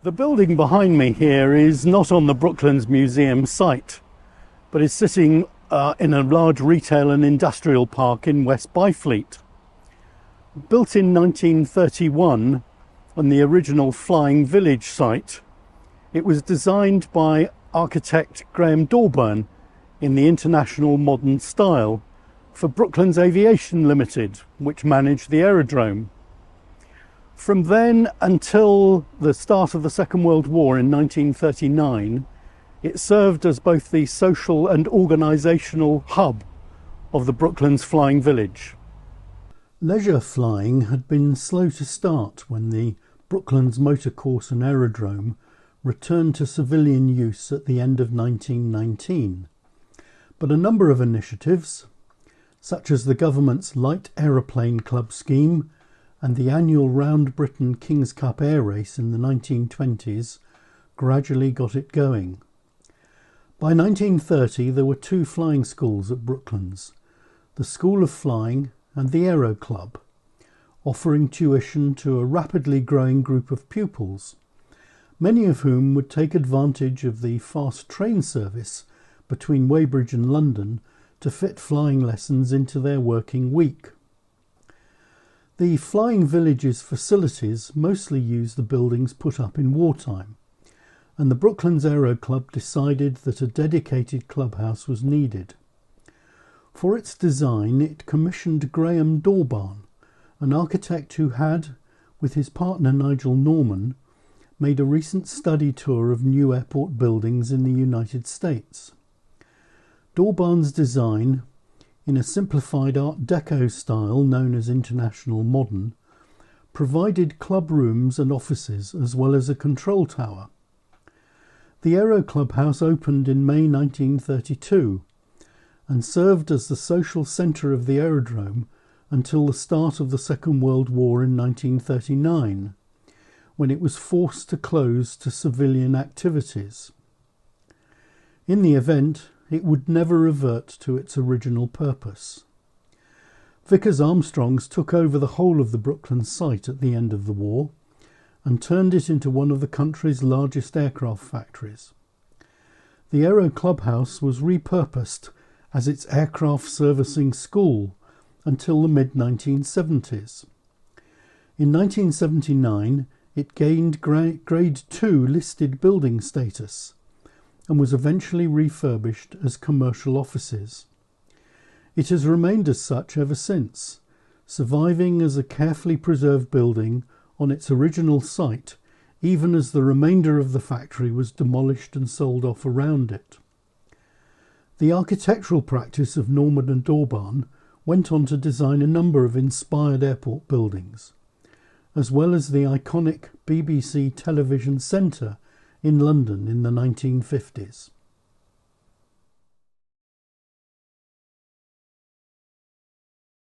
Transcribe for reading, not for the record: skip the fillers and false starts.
The building behind me here is not on the Brooklands Museum site, but is sitting in a large retail and industrial park in West Byfleet. Built in 1931 on the original Flying Village site, it was designed by architect Graham Dorburn in the international modern style for Brooklands Aviation Limited, which managed the aerodrome. From then until the start of the Second World War in 1939, it served as both the social and organisational hub of the Brooklands Flying Village. Leisure flying had been slow to start when the Brooklands Motor Course and Aerodrome returned to civilian use at the end of 1919. But a number of initiatives, such as the government's Light Aeroplane Club scheme and the annual Round Britain King's Cup air race in the 1920s, gradually got it going. By 1930 there were two flying schools at Brooklands, the School of Flying and the Aero Club, offering tuition to a rapidly growing group of pupils, many of whom would take advantage of the fast train service between Weybridge and London to fit flying lessons into their working week. The Flying Village's facilities mostly use the buildings put up in wartime, and the Brooklands Aero Club decided that a dedicated clubhouse was needed. For its design, it commissioned Graham Dorburn, an architect who had, with his partner Nigel Norman, made a recent study tour of new airport buildings in the United States. Dorburn's design, in a simplified Art Deco style known as International Modern, provided club rooms and offices as well as a control tower. The Aero Clubhouse opened in May 1932 and served as the social centre of the aerodrome until the start of the Second World War in 1939, when it was forced to close to civilian activities. In the event, it would never revert to its original purpose. Vickers Armstrongs took over the whole of the Brooklands site at the end of the war and turned it into one of the country's largest aircraft factories. The Aero Clubhouse was repurposed as its aircraft servicing school until the mid-1970s. In 1979, it gained Grade 2 listed building status and was eventually refurbished as commercial offices. It has remained as such ever since, surviving as a carefully preserved building on its original site, even as the remainder of the factory was demolished and sold off around it. The architectural practice of Norman and Dorburn went on to design a number of inspired airport buildings, as well as the iconic BBC Television Centre in London in the 1950s.